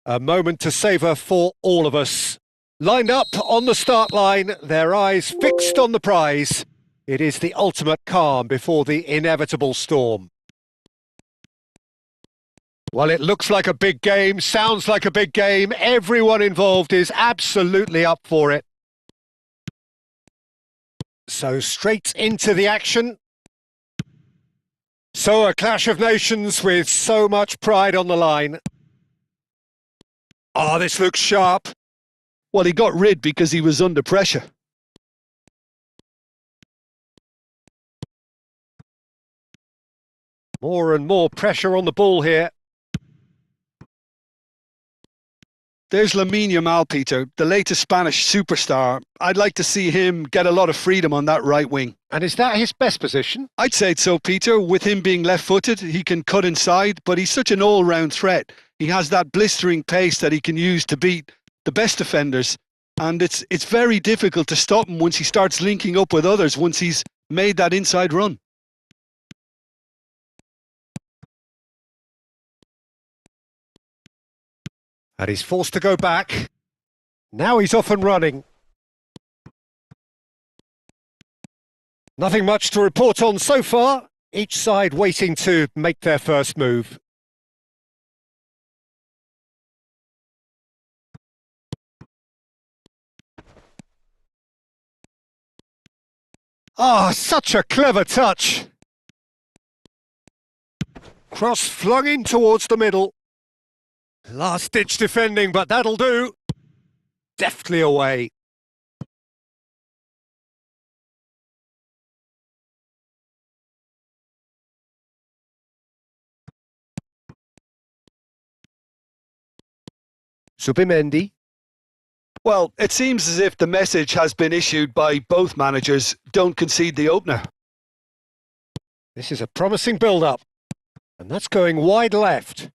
A moment to savour for all of us. Lined up on the start line, their eyes fixed on the prize. It is the ultimate calm before the inevitable storm. Well, it looks like a big game, sounds like a big game. Everyone involved is absolutely up for it. So straight into the action. So a clash of nations with so much pride on the line. Oh, this looks sharp. Well, he got rid because he was under pressure. More and more pressure on the ball here. There's Lamine Yamal, Peter, the latest Spanish superstar. I'd like to see him get a lot of freedom on that right wing. And is that his best position? I'd say so, Peter. With him being left-footed, he can cut inside, but he's such an all-round threat. He has that blistering pace that he can use to beat the best defenders. And it's very difficult to stop him once he starts linking up with others, once he's made that inside run. And he's forced to go back. Now he's off and running. Nothing much to report on so far. Each side waiting to make their first move. Ah, such a clever touch. Cross flung in towards the middle. Last-ditch defending, but that'll do. Deftly away. Subimendi. Well, it seems as if the message has been issued by both managers: don't concede the opener. This is a promising build-up. And that's going wide left.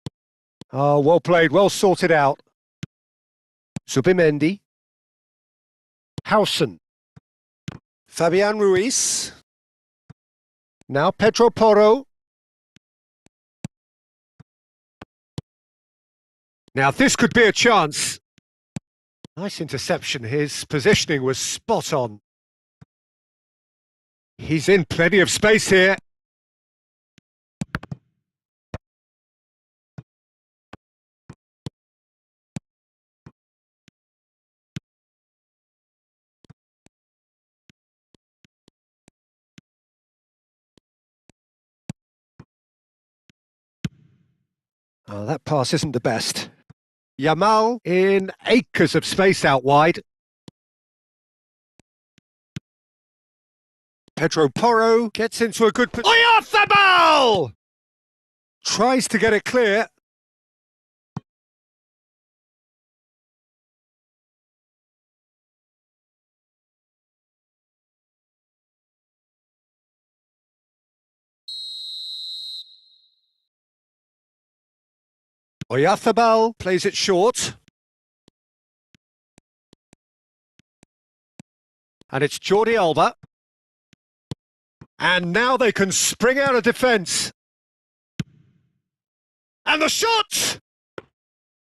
Oh, well played, well sorted out. Subimendi. Howson. Fabian Ruiz. Now Pedro Porro. Now this could be a chance. Nice interception. His positioning was spot on. He's in plenty of space here. Oh, that pass isn't the best. Yamal in acres of space out wide. Pedro Porro gets into a good position. Oyarzabal! Tries to get it clear. Oyarzabal plays it short. And it's Jordi Alba. And now they can spring out of defence. And the shot!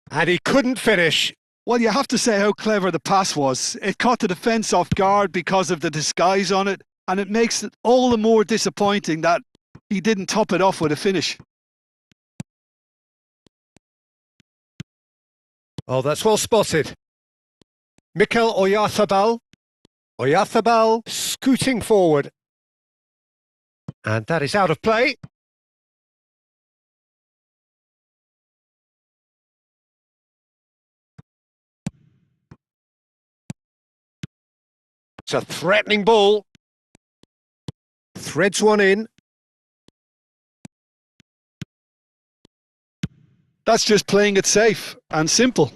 And he couldn't finish. Well, you have to say how clever the pass was. It caught the defence off guard because of the disguise on it, and it makes it all the more disappointing that he didn't top it off with a finish. Oh, that's well spotted. Mikel Oyarzabal. Oyarzabal scooting forward. And that is out of play. It's a threatening ball. Threads one in. That's just playing it safe and simple.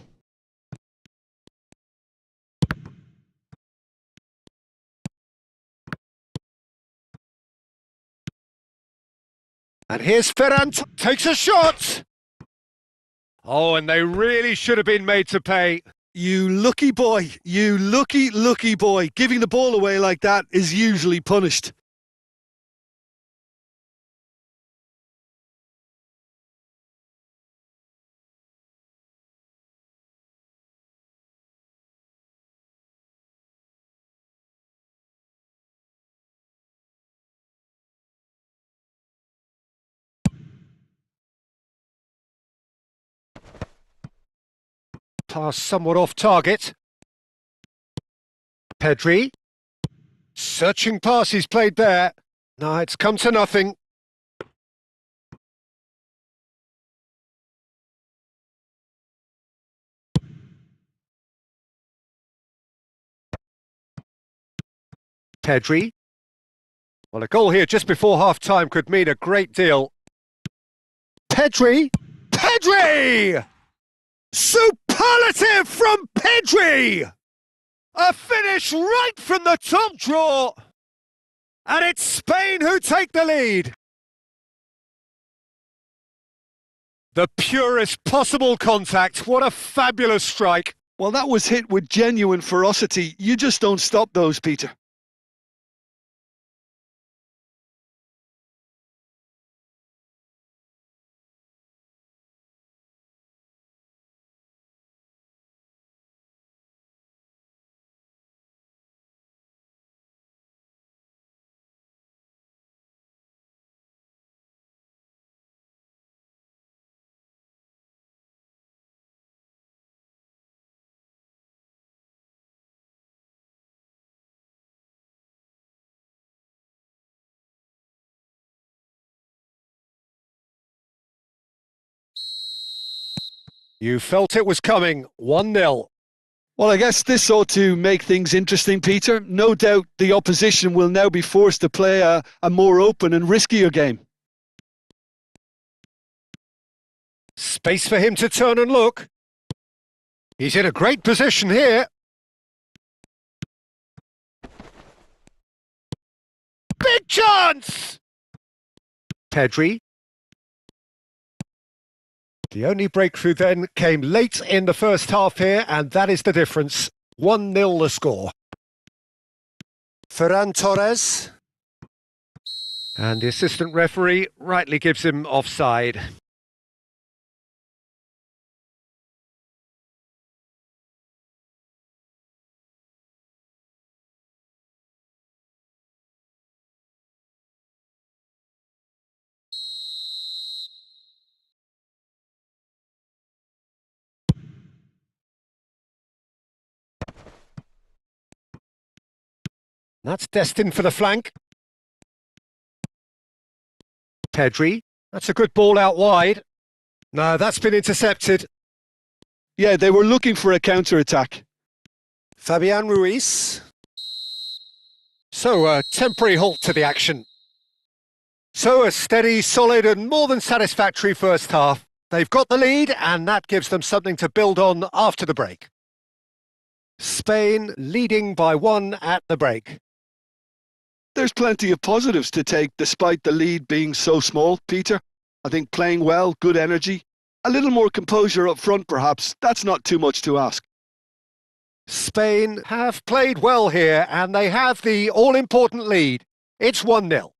And here's Ferran, takes a shot! Oh, and they really should have been made to pay. You lucky boy, you lucky boy. Giving the ball away like that is usually punished. Pass somewhat off target. Pedri. Searching pass he's played there. No, it's come to nothing. Pedri. Well, a goal here just before half-time could mean a great deal. Pedri. Pedri! Superlative from Pedri! A finish right from the top draw. And it's Spain who take the lead. The purest possible contact. What a fabulous strike. Well, that was hit with genuine ferocity. You just don't stop those, Peter. You felt it was coming. 1-0. Well, I guess this ought to make things interesting, Peter. No doubt the opposition will now be forced to play a more open and riskier game. Space for him to turn and look. He's in a great position here. Big chance! Pedri. The only breakthrough then came late in the first half here, and that is the difference. 1-0 the score. Ferran Torres. And the assistant referee rightly gives him offside. That's destined for the flank. Pedri. That's a good ball out wide. No, that's been intercepted. Yeah, they were looking for a counter-attack. Fabian Ruiz. So a temporary halt to the action. So a steady, solid and more than satisfactory first half. They've got the lead and that gives them something to build on after the break. Spain leading by 1 at the break. There's plenty of positives to take despite the lead being so small, Peter. I think playing well, good energy, a little more composure up front perhaps. That's not too much to ask. Spain have played well here and they have the all-important lead. It's 1-0.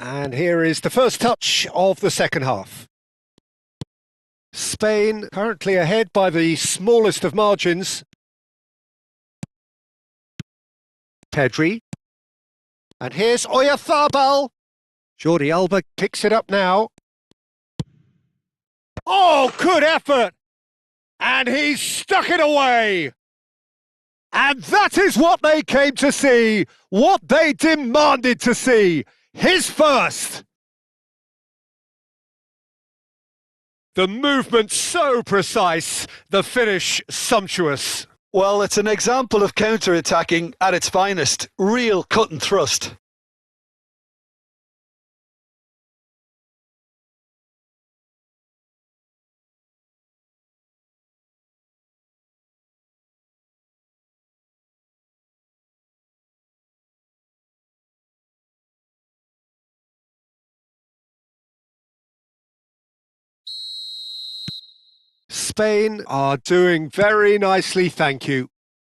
And here is the first touch of the second half. Spain currently ahead by the smallest of margins. Pedri. And here's Oyarzabal. Jordi Alba picks it up now. Oh, good effort! And he's stuck it away! And that is what they came to see, what they demanded to see. His first! The movement so precise, the finish sumptuous. Well, it's an example of counter-attacking at its finest. Real cut and thrust. Spain are doing very nicely, thank you.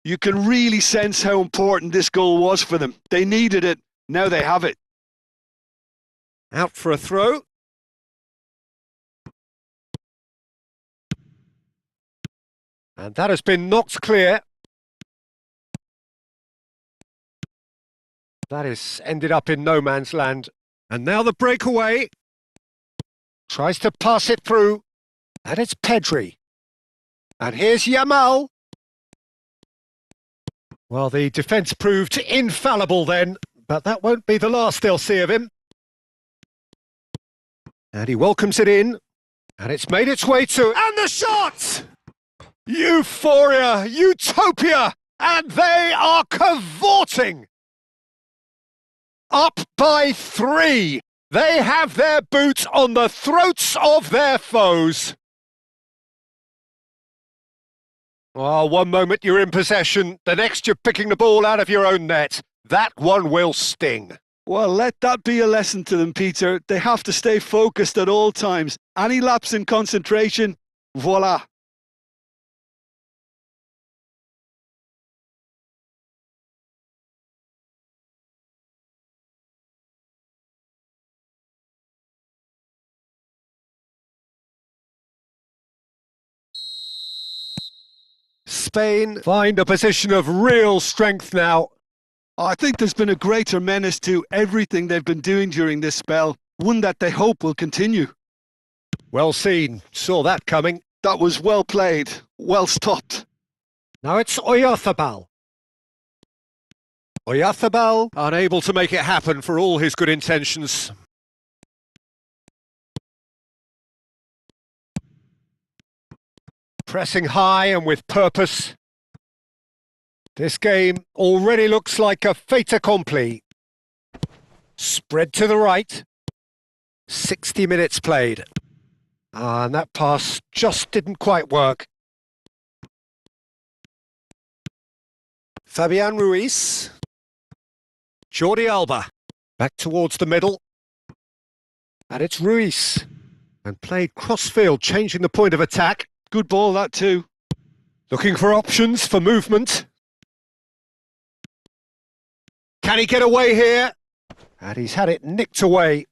You can really sense how important this goal was for them. They needed it. Now they have it. Out for a throw. And that has been knocked clear. That has ended up in no man's land. And now the breakaway. Tries to pass it through. And it's Pedri. And here's Yamal. Well, the defence proved infallible then, but that won't be the last they'll see of him. And he welcomes it in. And it's made its way to... And the shot! Euphoria, utopia, and they are cavorting. Up by 3. They have their boot on the throats of their foes. Well, one moment you're in possession, the next you're picking the ball out of your own net. That one will sting. Well, let that be a lesson to them, Peter. They have to stay focused at all times. Any lapse in concentration, voila. Spain find a position of real strength now. I think there's been a greater menace to everything they've been doing during this spell, one that they hope will continue. Well seen, saw that coming. That was well played, well stopped. Now it's Oyarzabal. Oyarzabal unable to make it happen for all his good intentions. Pressing high and with purpose. This game already looks like a fait accompli. Spread to the right. 60 minutes played. And that pass just didn't quite work. Fabian Ruiz. Jordi Alba. Back towards the middle. And it's Ruiz. And played cross-field, changing the point of attack. Good ball, that too. Looking for options for movement. Can he get away here? And he's had it nicked away.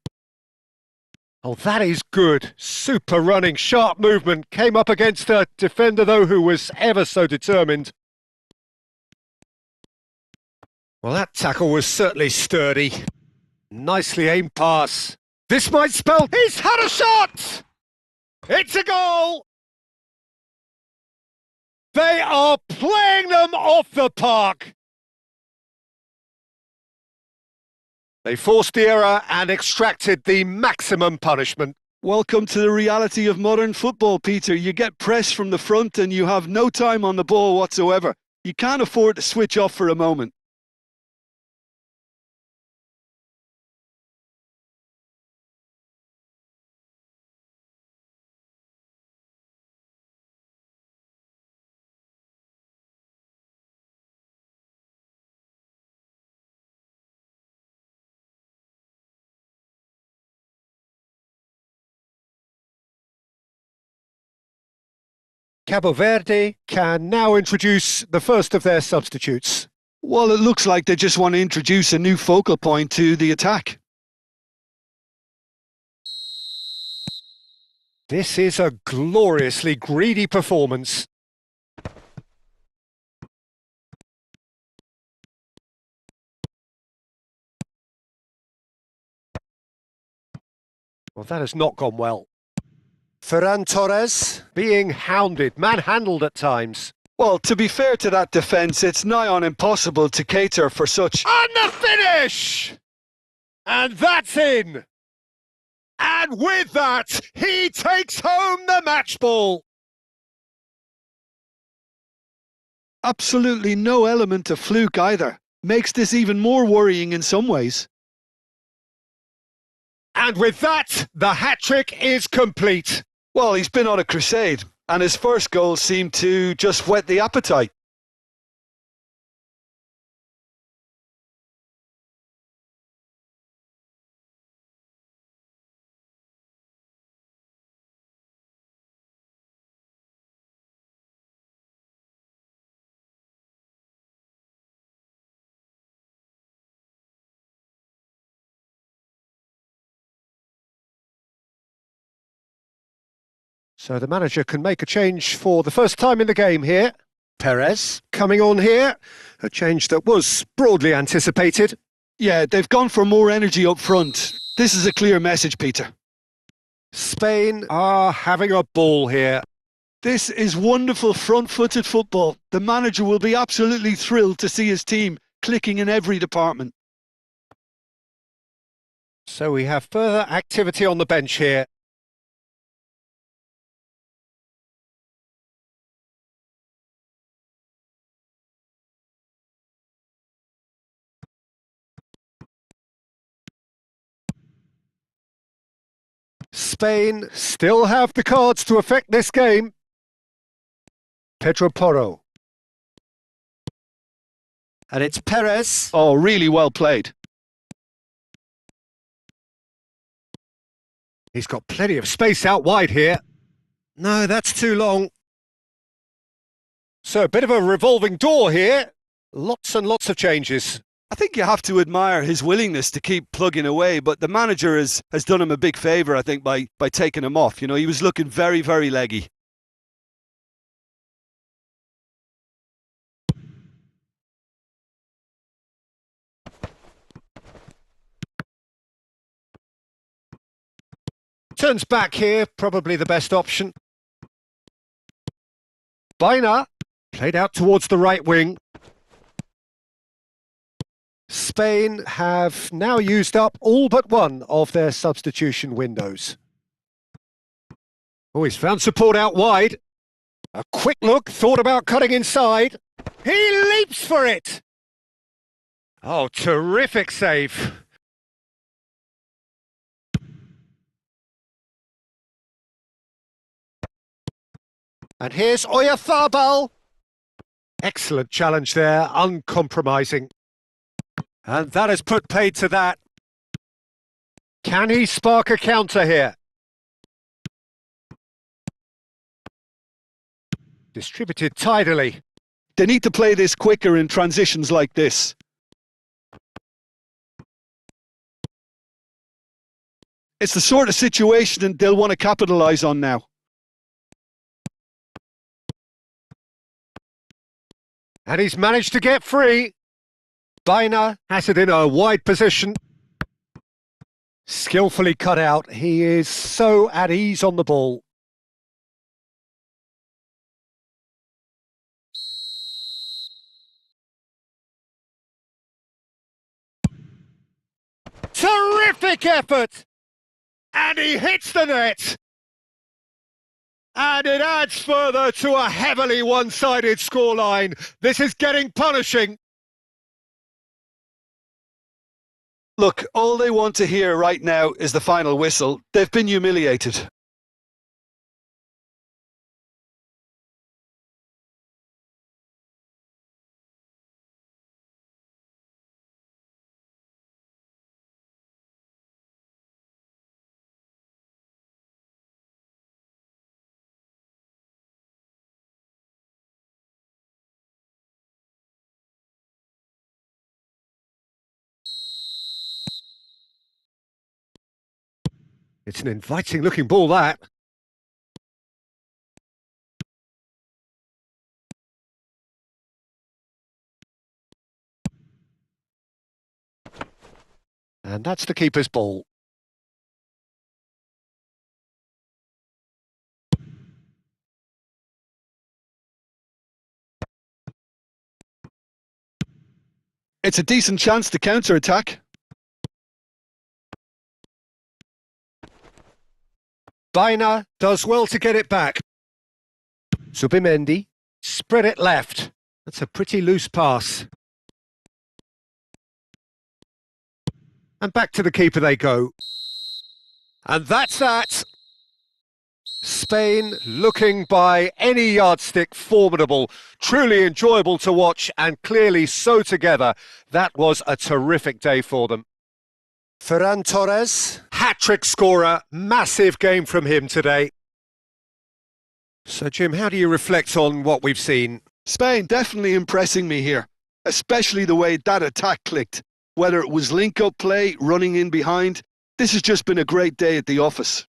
Oh, that is good. Super running, sharp movement. Came up against a defender, though, who was ever so determined. Well, that tackle was certainly sturdy. Nicely aimed pass. This might spell he's had a shot! It's a goal! They are playing them off the park. They forced the error and extracted the maximum punishment. Welcome to the reality of modern football, Peter. You get pressed from the front and you have no time on the ball whatsoever. You can't afford to switch off for a moment. Cabo Verde can now introduce the first of their substitutes. Well, it looks like they just want to introduce a new focal point to the attack. This is a gloriously greedy performance. Well, that has not gone well. Ferran Torres being hounded, manhandled at times. Well, to be fair to that defence, it's nigh on impossible to cater for such... And the finish! And that's in! And with that, he takes home the match ball! Absolutely no element of fluke either. Makes this even more worrying in some ways. And with that, the hat-trick is complete. Well, he's been on a crusade, and his first goal seemed to just whet the appetite. So the manager can make a change for the first time in the game here. Perez coming on here, a change that was broadly anticipated. Yeah, they've gone for more energy up front. This is a clear message, Peter. Spain are having a ball here. This is wonderful front-footed football. The manager will be absolutely thrilled to see his team clicking in every department. So we have further activity on the bench here. Spain still have the cards to affect this game. Pedro Porro. And it's Perez. Oh, really well played. He's got plenty of space out wide here. No, that's too long. So a bit of a revolving door here. Lots and lots of changes. I think you have to admire his willingness to keep plugging away, but the manager has done him a big favour, I think, by taking him off. You know, he was looking very, very leggy. Turns back here, probably the best option. Biner played out towards the right wing. Spain have now used up all but one of their substitution windows. Oh, he's found support out wide. A quick look, thought about cutting inside. He leaps for it! Oh, terrific save. And here's Oyarzabal. Excellent challenge there, uncompromising. And that has put paid to that. Can he spark a counter here? Distributed tidily. They need to play this quicker in transitions like this. It's the sort of situation that they'll want to capitalise on now. And he's managed to get free. Biner has it in a wide position. Skillfully cut out. He is so at ease on the ball. Terrific effort! And he hits the net! And it adds further to a heavily one-sided scoreline. This is getting punishing. Look, all they want to hear right now is the final whistle. They've been humiliated. It's an inviting-looking ball, that. And that's the keeper's ball. It's a decent chance to counter-attack. Biner does well to get it back. Zubimendi spread it left. That's a pretty loose pass. And back to the keeper they go. And that's that. Spain looking by any yardstick formidable, truly enjoyable to watch and clearly so together. That was a terrific day for them. Ferran Torres, hat-trick scorer, massive game from him today. So Jim, how do you reflect on what we've seen? Spain definitely impressing me here, especially the way that attack clicked. Whether it was link-up play, running in behind, this has just been a great day at the office.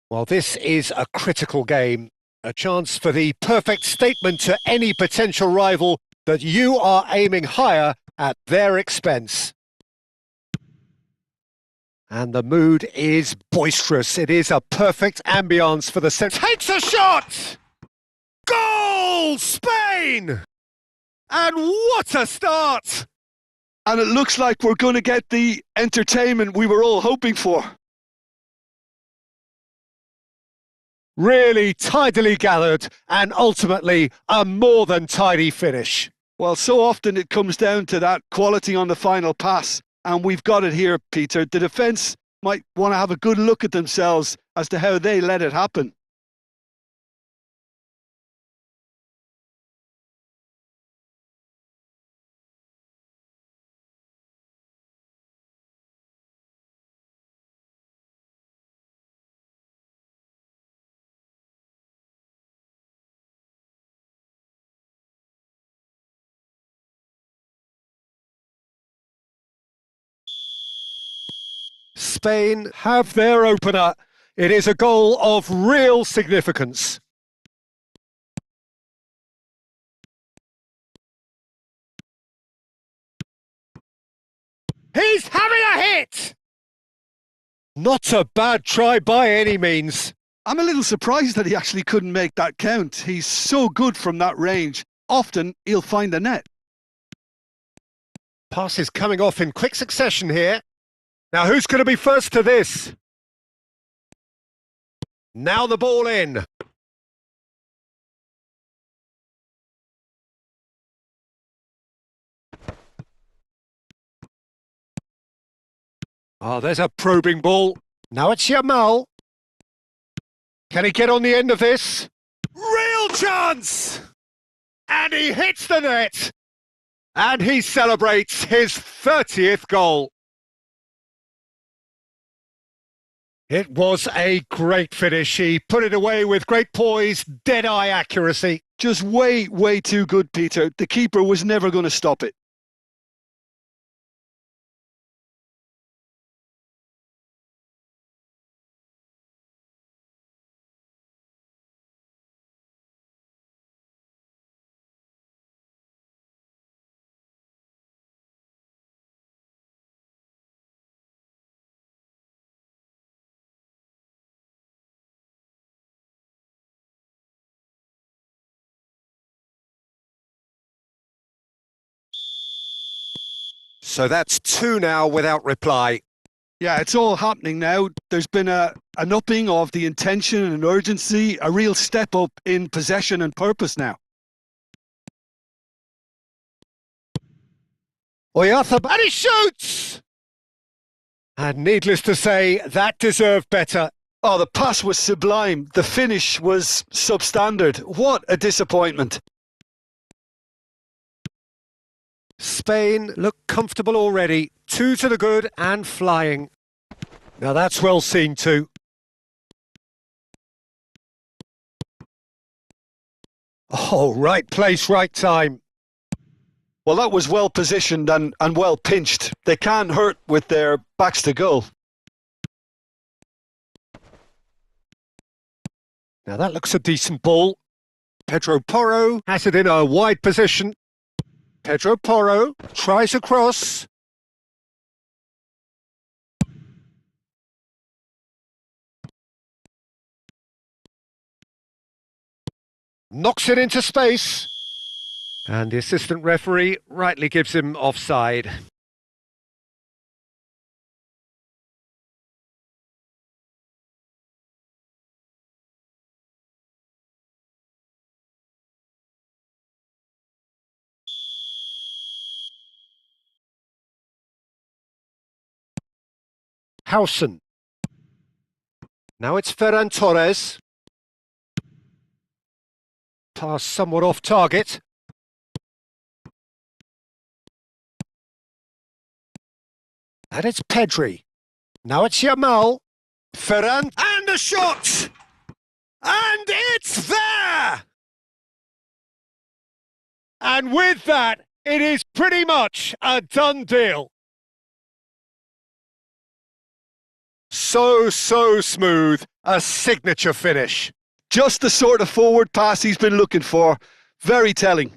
Well, this is a critical game, a chance for the perfect statement to any potential rival that you are aiming higher at their expense. And the mood is boisterous. It is a perfect ambience for the centre. Takes a shot! Goal! Spain! And what a start! And it looks like we're going to get the entertainment we were all hoping for. Really tidily gathered and ultimately a more than tidy finish. Well, so often it comes down to that quality on the final pass, and we've got it here, Peter. The defence might want to have a good look at themselves as to how they let it happen. Spain have their opener. It is a goal of real significance. He's having a hit! Not a bad try by any means. I'm a little surprised that he actually couldn't make that count. He's so good from that range. Often he'll find the net. Pass is coming off in quick succession here. Now who's going to be first to this? Now the ball in. Oh, there's a probing ball. Now it's Yamal. Can he get on the end of this? Real chance! And he hits the net. And he celebrates his 30th goal. It was a great finish. He put it away with great poise, dead-eye accuracy. Just way, way too good, Peter. The keeper was never going to stop it. So that's 2 now without reply. Yeah, it's all happening now. There's been an upping of the intention and urgency, a real step up in possession and purpose now. Oyartha, and he shoots! And needless to say, that deserved better. Oh, the pass was sublime. The finish was substandard. What a disappointment. Spain look comfortable already. 2 to the good and flying. Now that's well seen too. Oh, right place, right time. Well, that was well positioned and well pinched. They can't hurt with their backs to goal. Now that looks a decent ball. Pedro Porro has it in a wide position. Pedro Porro tries across. Knocks it into space. And the assistant referee rightly gives him offside. Howson. Now it's Ferran Torres. Pass somewhat off target. And it's Pedri. Now it's Yamal. Ferran. And a shot! And it's there! And with that, it is pretty much a done deal. So smooth. A signature finish. Just the sort of forward pass he's been looking for. Very telling.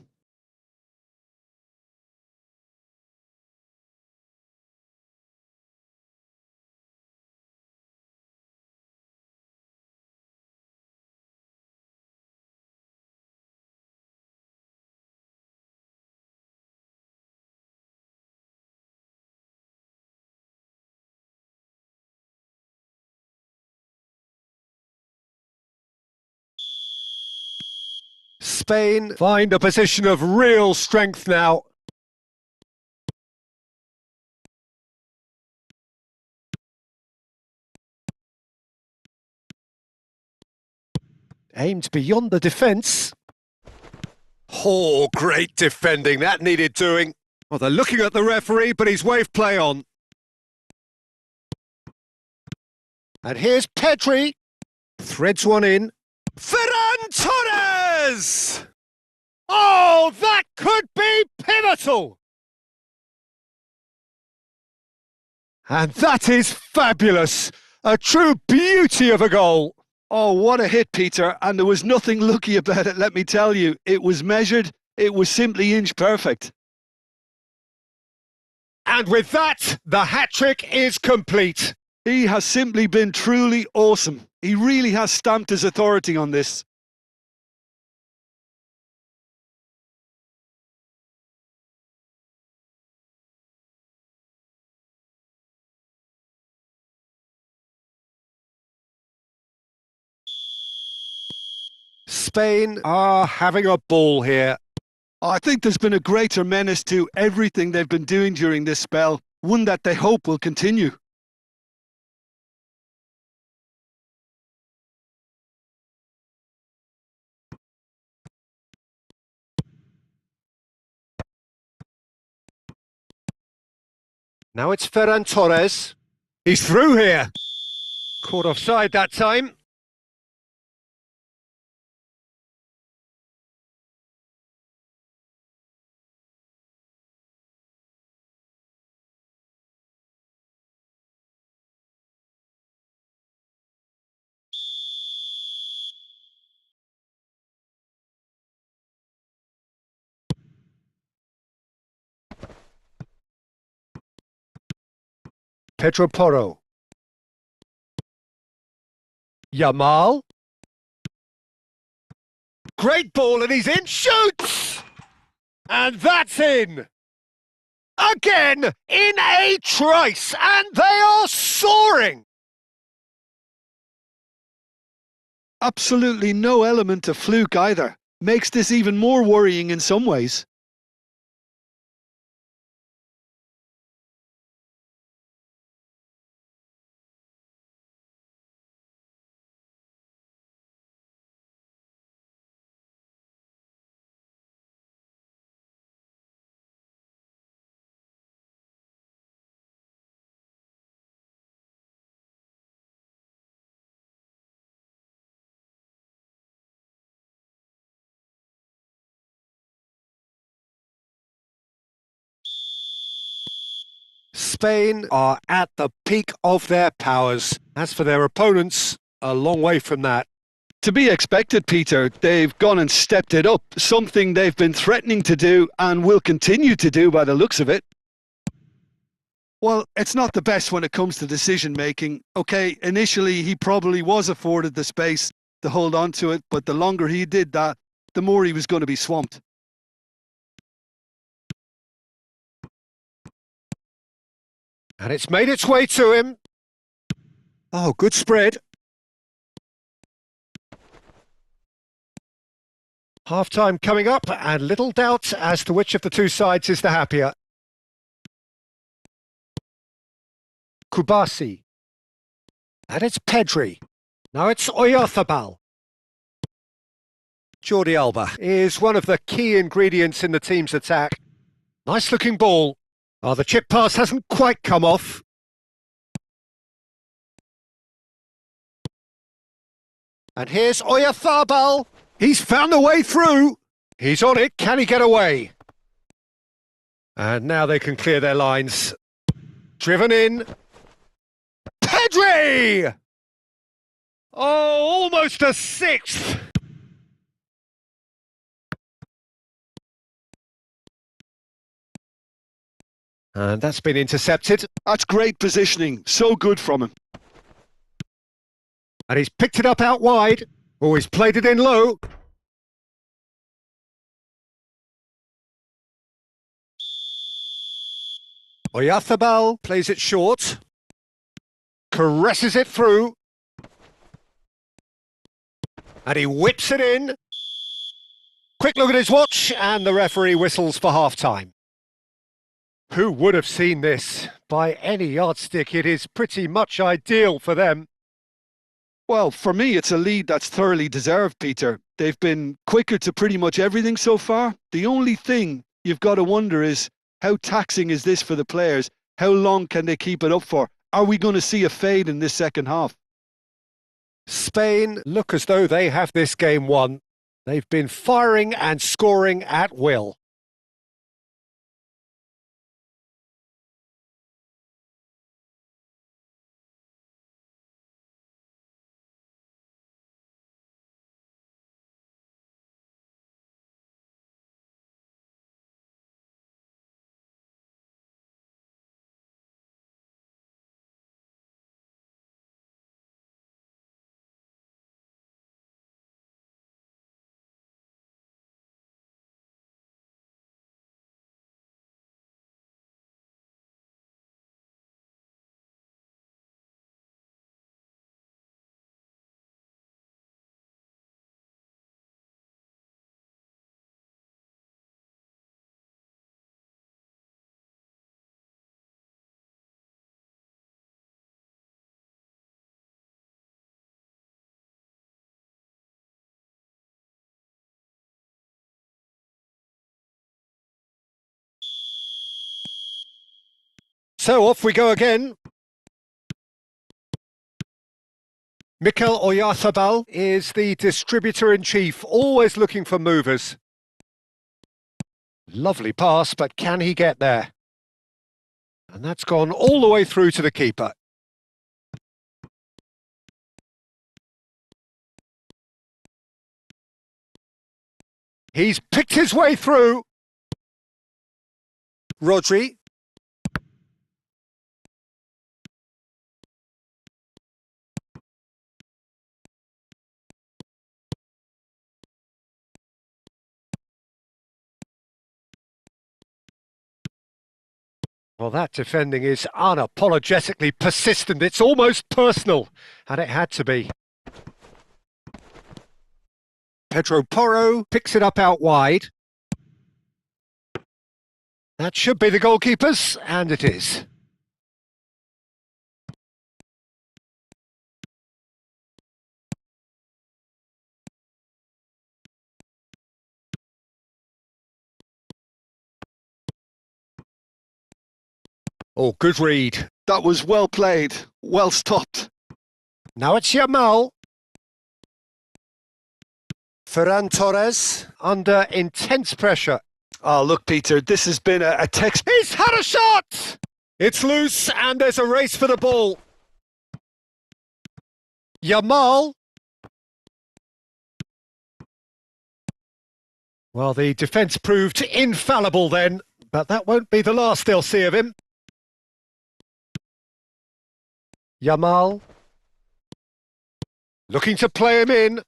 Spain find a position of real strength now. Aimed beyond the defence. Oh, great defending. That needed doing. Well, they're looking at the referee, but he's waved play on. And here's Pedri. Threads one in. Ferran Torres! Oh, that could be pivotal! And that is fabulous. A true beauty of a goal. Oh, what a hit, Peter. And there was nothing lucky about it, let me tell you. It was measured. It was simply inch perfect. And with that, the hat-trick is complete. He has simply been truly awesome. He really has stamped his authority on this. Spain are having a ball here. I think there's been a greater menace to everything they've been doing during this spell, one that they hope will continue. Now it's Ferran Torres. He's through here. Caught offside that time. Pedro Porro. Yamal. Great ball and he's in. Shoots! And that's in. Again in a trice, and they are soaring. Absolutely no element of fluke either. Makes this even more worrying in some ways. Spain are at the peak of their powers. As for their opponents, a long way from that. To be expected, Peter. They've gone and stepped it up, something they've been threatening to do and will continue to do by the looks of it. Well, it's not the best when it comes to decision making. Okay, initially he probably was afforded the space to hold on to it, but the longer he did that, the more he was going to be swamped. And it's made its way to him. Oh, good spread. Half-time coming up, and little doubt as to which of the two sides is the happier. Kubasi. And it's Pedri. Now it's Oyarzabal. Jordi Alba is one of the key ingredients in the team's attack. Nice looking ball. Oh, the chip pass hasn't quite come off. And here's Oyarzabal. He's found a way through. He's on it. Can he get away? And now they can clear their lines. Driven in. Pedri! away! Oh, almost a sixth! And that's been intercepted. That's great positioning. So good from him. And he's picked it up out wide. Oh, he's played it in low. Oyathabal plays it short. Caresses it through. And he whips it in. Quick look at his watch, and the referee whistles for half-time. Who would have seen this? By any yardstick, it is pretty much ideal for them. Well, for me, it's a lead that's thoroughly deserved, Peter. They've been quicker to pretty much everything so far. The only thing you've got to wonder is, how taxing is this for the players? How long can they keep it up for? Are we going to see a fade in this second half? Spain look as though they have this game won. They've been firing and scoring at will. So off we go again. Mikel Oyathabal is the distributor-in-chief, always looking for movers. Lovely pass, but can he get there? And that's gone all the way through to the keeper. He's picked his way through. Rodri. Well, that defending is unapologetically persistent. It's almost personal, and it had to be. Pedro Porro picks it up out wide. That should be the goalkeeper's, and it is. Oh, good read. That was well played, well stopped. Now it's Yamal. Ferran Torres under intense pressure. Oh, look, Peter, this has been a text. He's had a shot! It's loose and there's a race for the ball. Yamal. Well, the defence proved infallible then, but that won't be the last they'll see of him. Yamal. Looking to play him in.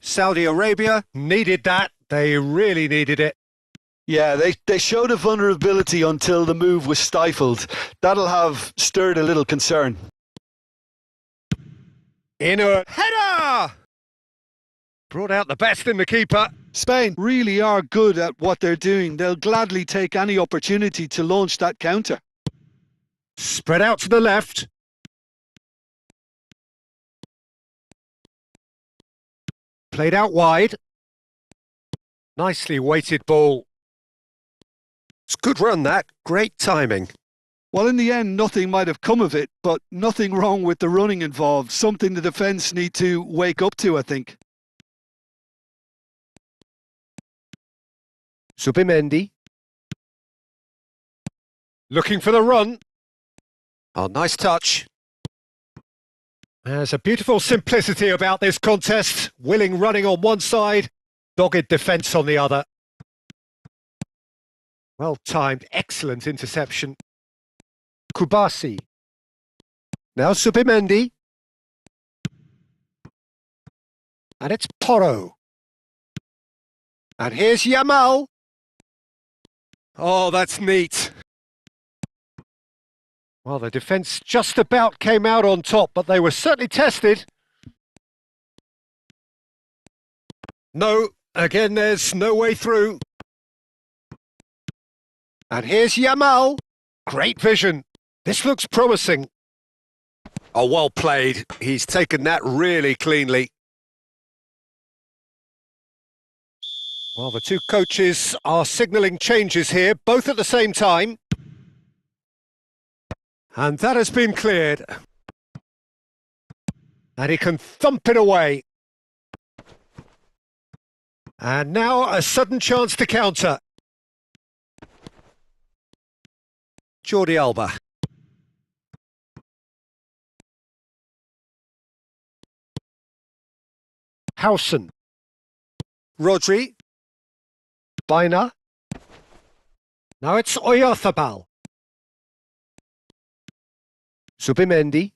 Saudi Arabia needed that. They really needed it. Yeah, they showed a vulnerability until the move was stifled. That'll have stirred a little concern. Inner header! Brought out the best in the keeper. Spain really are good at what they're doing. They'll gladly take any opportunity to launch that counter. Spread out to the left. Played out wide. Nicely weighted ball. It's a good run, that. Great timing. Well, in the end, nothing might have come of it, but nothing wrong with the running involved. Something the defence need to wake up to, I think. Subimendi. Looking for the run. Oh, nice touch. There's a beautiful simplicity about this contest. Willing running on one side, dogged defence on the other. Well timed, excellent interception. Kubasi. Now Subimendi. And it's Porro. And here's Yamal. Oh, that's neat. Well, the defence just about came out on top, but they were certainly tested. No, again, there's no way through. And here's Yamal. Great vision. This looks promising. Oh, well played. He's taken that really cleanly. Well, the two coaches are signalling changes here, both at the same time. And that has been cleared. And he can thump it away. And now a sudden chance to counter. Jordi Alba. Howson. Rodri. Bina. Now it's Oyarzabal. Subimendi.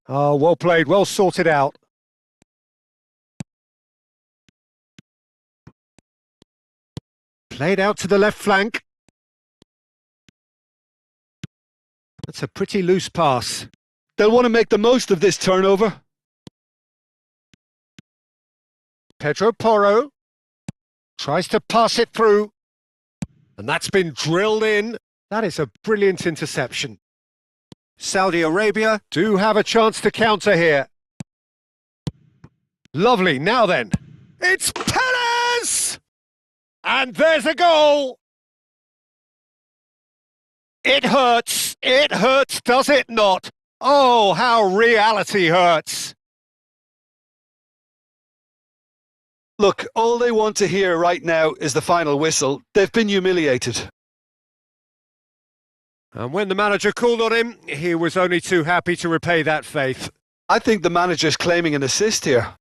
Oh, well played, well sorted out. Played out to the left flank. That's a pretty loose pass. They'll want to make the most of this turnover. Pedro Porro tries to pass it through. And that's been drilled in. That is a brilliant interception. Saudi Arabia do have a chance to counter here. Lovely, now then. It's Perez! And there's a goal! It hurts, does it not? Oh, how reality hurts. Look, all they want to hear right now is the final whistle. They've been humiliated. And when the manager called on him, he was only too happy to repay that faith. I think the manager's claiming an assist here.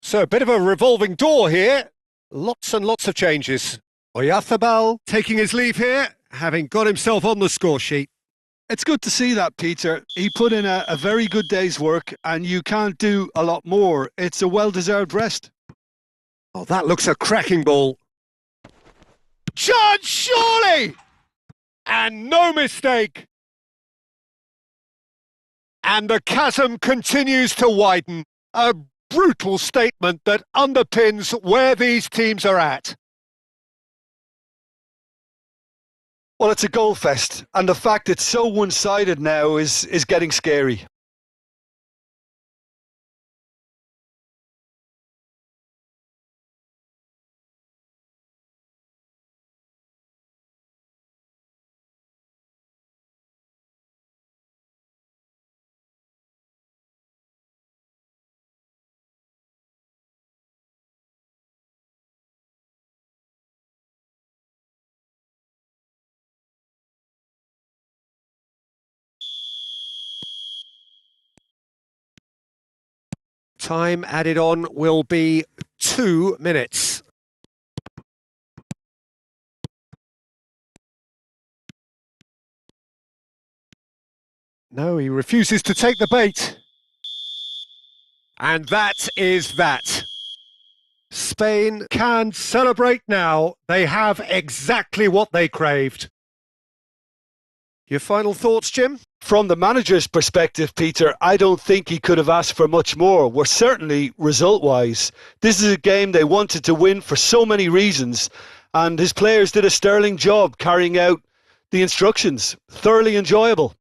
So a bit of a revolving door here. Lots and lots of changes. Oyarzabal taking his leave here, having got himself on the score sheet. It's good to see that, Peter. He put in a very good day's work, and you can't do a lot more. It's a well-deserved rest. Oh, that looks a cracking ball. Chance, surely! And no mistake! And the chasm continues to widen. A brutal statement that underpins where these teams are at. Well, it's a goal fest, and the fact it's so one-sided now is getting scary. Time added on will be 2 minutes. No, he refuses to take the bait. And that is that. Spain can celebrate now. They have exactly what they craved. Your final thoughts, Jim? From the manager's perspective, Peter, I don't think he could have asked for much more. We're certainly result-wise. This is a game they wanted to win for so many reasons, and his players did a sterling job carrying out the instructions. Thoroughly enjoyable.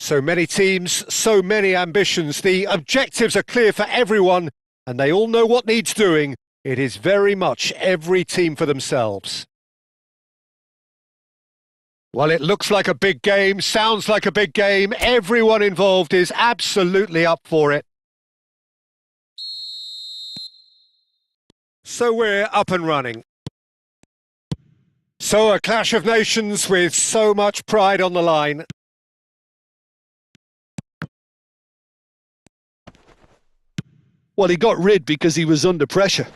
So many teams, so many ambitions. The objectives are clear for everyone, and they all know what needs doing. It is very much every team for themselves. Well, it looks like a big game, sounds like a big game. Everyone involved is absolutely up for it. So we're up and running. So a clash of nations with so much pride on the line. Well, he got rid because he was under pressure.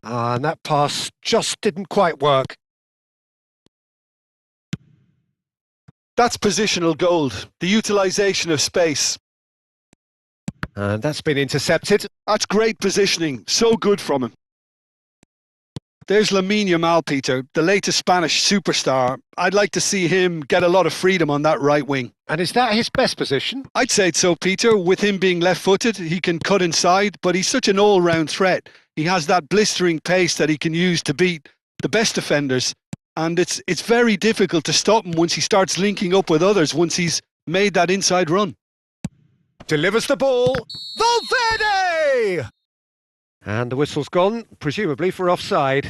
And that pass just didn't quite work. That's positional gold, the utilisation of space. And that's been intercepted. That's great positioning, so good from him. There's Lamine Yamal, Peter, the latest Spanish superstar. I'd like to see him get a lot of freedom on that right wing. And is that his best position? I'd say so, Peter. With him being left-footed, he can cut inside, but he's such an all-round threat. He has that blistering pace that he can use to beat the best defenders. And it's very difficult to stop him once he starts linking up with others, once he's made that inside run. Delivers the ball. Valverde! And the whistle's gone, presumably for offside.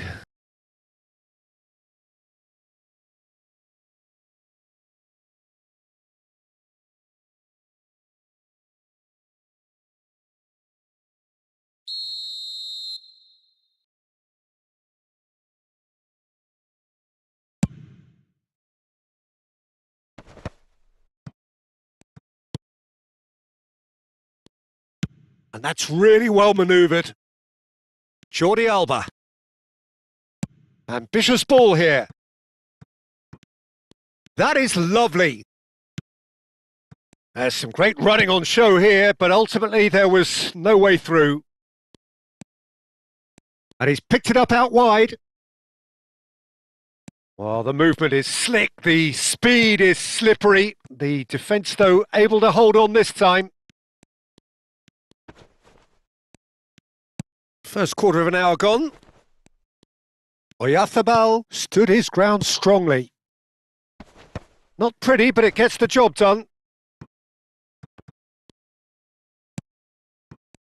And that's really well manoeuvred. Jordi Alba. Ambitious ball here. That is lovely. There's some great running on show here, but ultimately there was no way through. And he's picked it up out wide. Well, the movement is slick, the speed is slippery. The defence, though, able to hold on this time. First quarter of an hour gone. Oyarzabal stood his ground strongly. Not pretty, but it gets the job done.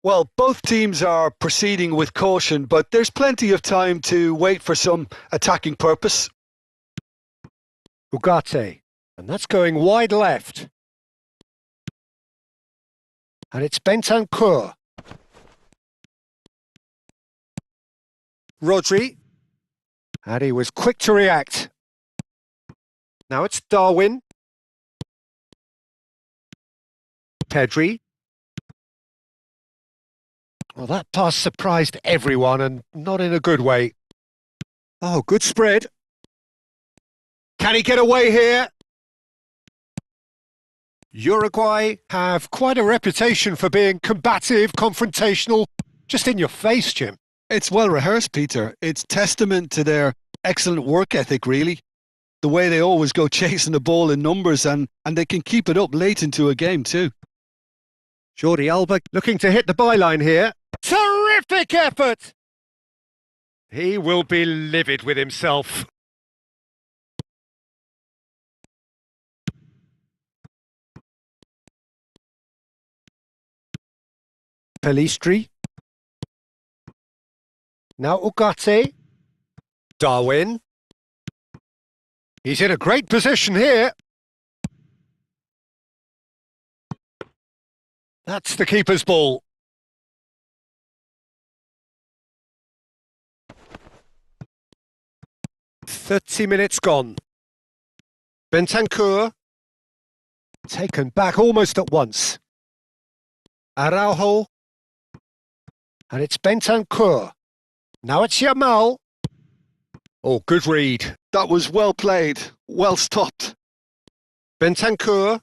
Well, both teams are proceeding with caution, but there's plenty of time to wait for some attacking purpose. Ugarte, and that's going wide left. And it's Bentancur. Rodri. And he was quick to react. Now it's Darwin. Pedri. Well, that pass surprised everyone, and not in a good way. Oh, good spread. Can he get away here? Uruguay have quite a reputation for being combative, confrontational, just in your face, Jim. It's well rehearsed, Peter. It's testament to their excellent work ethic, really. The way they always go chasing the ball in numbers, and they can keep it up late into a game too. Jordi Alba looking to hit the byline here. Terrific effort! He will be livid with himself. Pelistri. Now Ugarte. Darwin. He's in a great position here. That's the keeper's ball. "30 minutes gone. Bentancur. Taken back almost at once. Araujo. And it's Bentancur. Now it's Yamal. Oh, good read. That was well played, well stopped. Bentancur.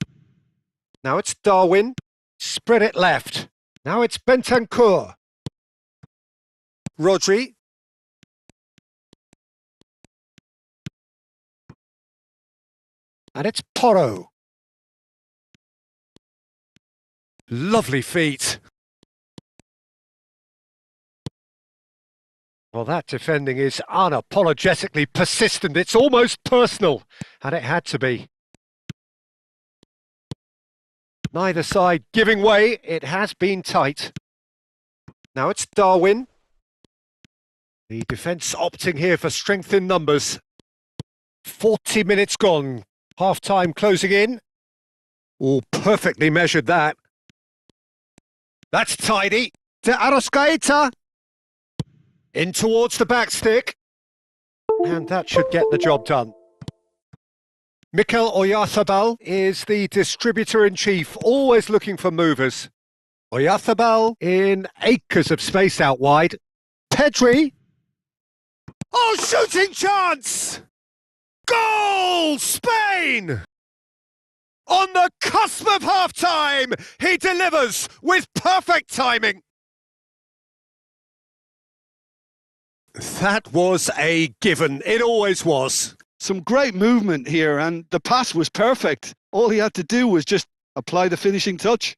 Now it's Darwin. Spread it left. Now it's Bentancur. Rodri. And it's Porro. Lovely feet. Well, that defending is unapologetically persistent. It's almost personal, and it had to be. Neither side giving way. It has been tight. Now it's Darwin. The defence opting here for strength in numbers. 40 minutes gone. Half-time closing in. Oh, perfectly measured that. That's tidy. To Arrascaeta. In towards the back stick. And that should get the job done. Mikel Oyarzabal is the distributor-in-chief, always looking for movers. Oyarzabal in acres of space out wide. Pedri. Oh, shooting chance! Goal! Spain! On the cusp of half-time, he delivers with perfect timing. That was a given. It always was. Some great movement here, and the pass was perfect. All he had to do was just apply the finishing touch.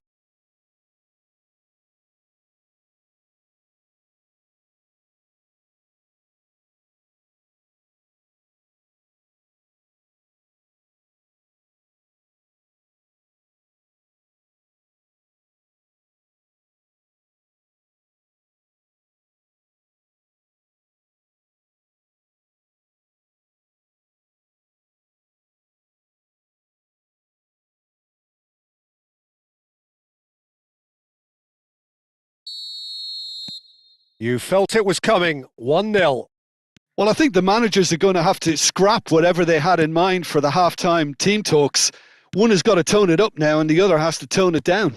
You felt it was coming. 1-0. Well, I think the managers are going to have to scrap whatever they had in mind for the half-time team talks. One has got to tone it up now and the other has to tone it down.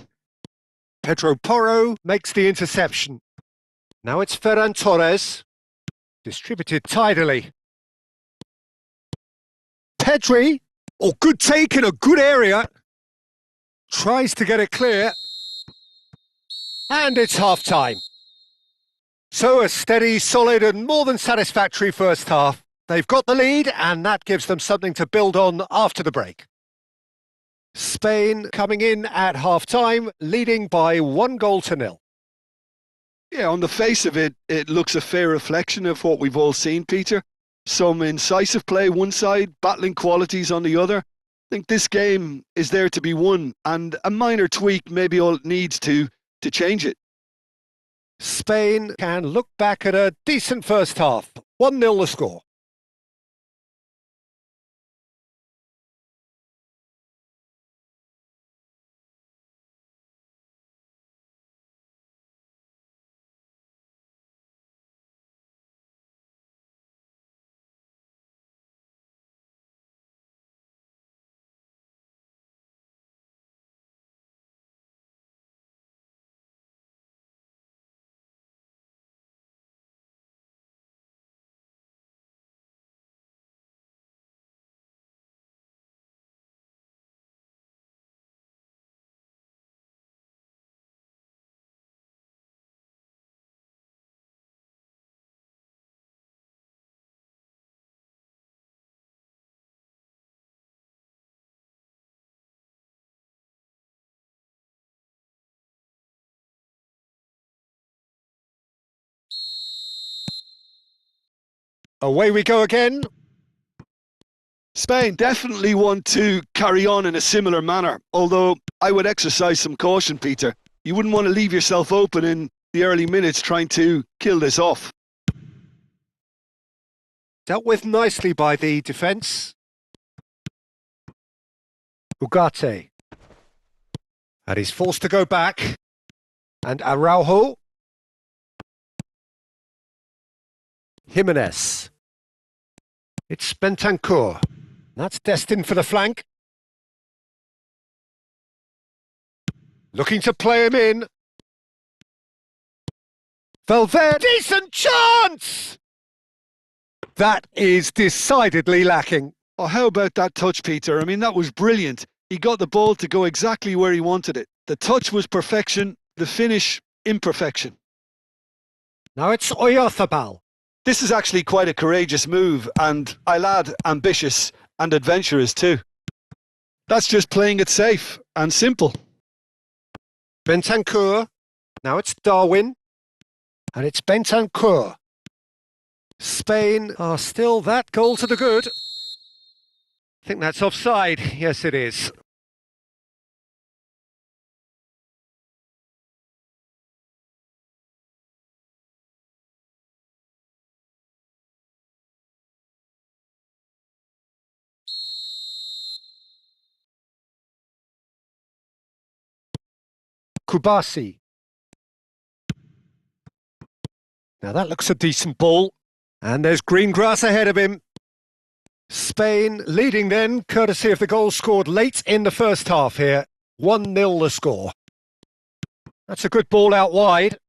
Pedro Porro makes the interception. Now it's Ferran Torres. Distributed tidily. Pedri. Oh, good take in a good area. Tries to get it clear. And it's half-time. So a steady, solid and more than satisfactory first half. They've got the lead and that gives them something to build on after the break. Spain coming in at half-time, leading by 1-0. Yeah, on the face of it, it looks a fair reflection of what we've all seen, Peter. Some incisive play one side, battling qualities on the other. I think this game is there to be won, and a minor tweak may be all it needs to change it. Spain can look back at a decent first half. 1-0 the score. Away we go again. Spain definitely want to carry on in a similar manner, although I would exercise some caution, Peter. You wouldn't want to leave yourself open in the early minutes trying to kill this off. Dealt with nicely by the defence. Ugarte. And he's forced to go back. And Araujo. Jimenez. It's Bentancur. That's destined for the flank. Looking to play him in. Valverde. Decent chance! That is decidedly lacking. Oh, how about that touch, Peter? I mean, that was brilliant. He got the ball to go exactly where he wanted it. The touch was perfection, the finish, imperfection. Now it's Oyarzabal. This is actually quite a courageous move, and I'll add ambitious and adventurous too. That's just playing it safe and simple. Bentancur. Now it's Darwin. And it's Bentancur. Spain are still that goal to the good. I think that's offside. Yes, it is. Kubasi. Now that looks a decent ball. And there's green grass ahead of him. Spain leading then, courtesy of the goal scored late in the first half here. 1-0 the score. That's a good ball out wide.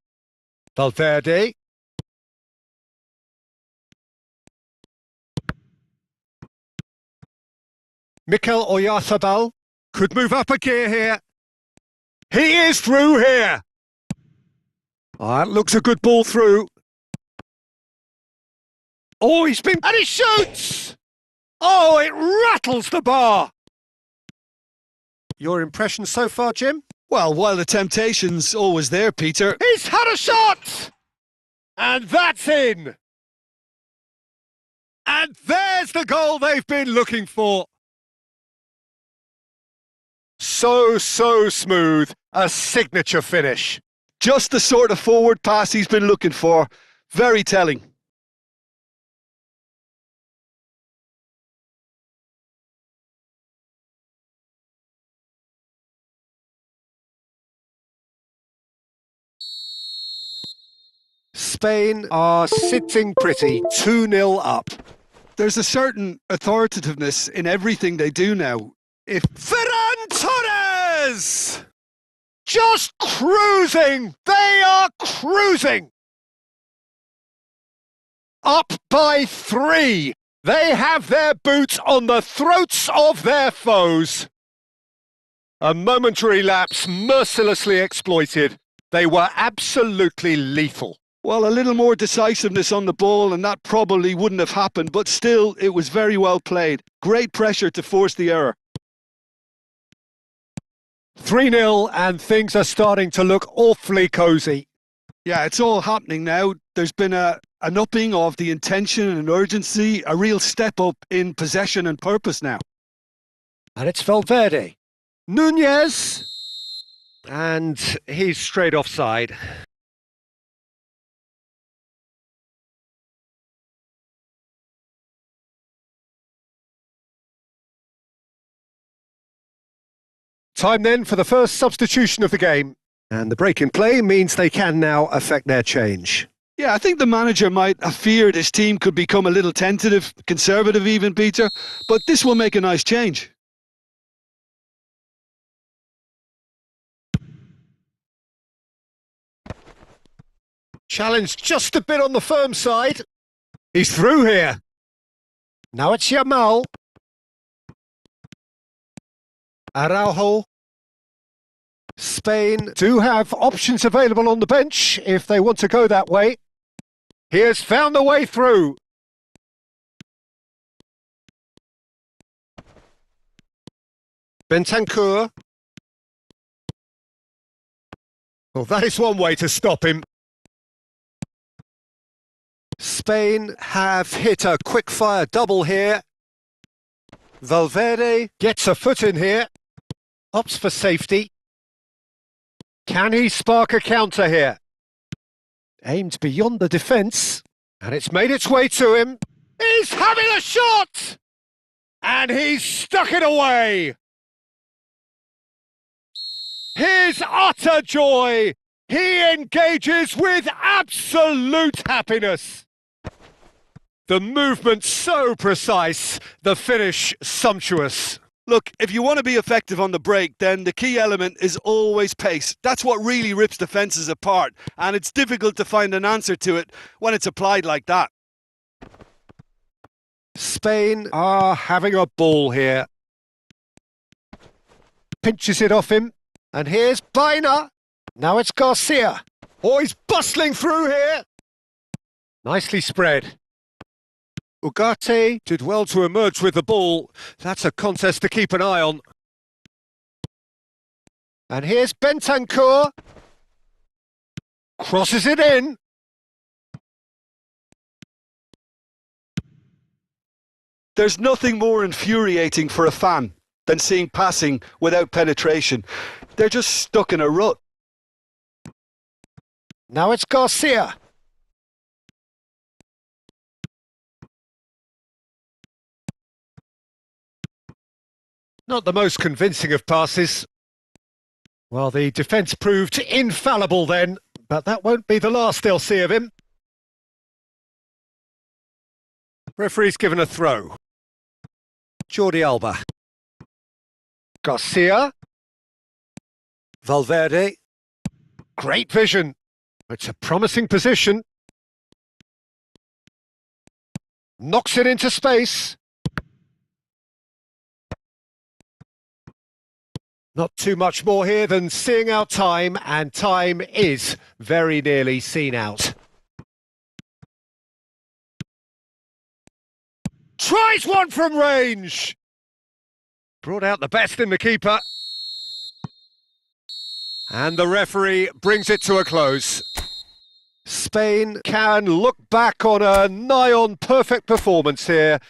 Valverde. Mikel Oyarzabal could move up a gear here. He is through here. That looks a good ball through. Oh, he's been... And he shoots! Oh, it rattles the bar. Your impression so far, Jim? Well, while the temptation's always there, Peter. He's had a shot! And that's in! And there's the goal they've been looking for. So smooth. A signature finish. Just the sort of forward pass he's been looking for. Very telling. Spain are sitting pretty, 2-0 up. There's a certain authoritativeness in everything they do now. If Ferran Torres! Just cruising! They are cruising! Up by 3. They have their boots on the throats of their foes. A momentary lapse mercilessly exploited. They were absolutely lethal. Well, a little more decisiveness on the ball and that probably wouldn't have happened, but still, it was very well played. Great pressure to force the error. 3-0 and things are starting to look awfully cosy. Yeah, it's all happening now. There's been an upping of the intention and urgency, a real step up in possession and purpose now. And it's Valverde. Nunez. And he's straight offside. Time then for the first substitution of the game. And the break in play means they can now affect their change. Yeah, I think the manager might have feared his team could become a little tentative, conservative even, Peter, but this will make a nice change. Challenge just a bit on the firm side. He's through here. Now it's Yamal. Araujo. Spain do have options available on the bench if they want to go that way. He has found the way through. Bentancur. Well, that is one way to stop him. Spain have hit a quick-fire double here. Valverde gets a foot in here. Opts for safety. Can he spark a counter here? Aimed beyond the defence, and it's made its way to him. He's having a shot! And he's stuck it away! His utter joy! He engages with absolute happiness! The movement so precise, the finish sumptuous. Look, if you want to be effective on the break, then the key element is always pace. That's what really rips defences apart, and it's difficult to find an answer to it when it's applied like that. Spain are having a ball here. Pinches it off him, and here's Baena. Now it's Garcia. Oh, he's bustling through here. Nicely spread. Ugarte did well to emerge with the ball. That's a contest to keep an eye on. And here's Bentancur. Crosses it in. There's nothing more infuriating for a fan than seeing passing without penetration. They're just stuck in a rut. Now it's Garcia. Not the most convincing of passes. Well, the defence proved infallible then, but that won't be the last they'll see of him. Referee's given a throw. Jordi Alba. Garcia. Valverde. Great vision. It's a promising position. Knocks it into space. Not too much more here than seeing out time, and time is very nearly seen out. Tries one from range! Brought out the best in the keeper. And the referee brings it to a close. Spain can look back on a nigh-on perfect performance here.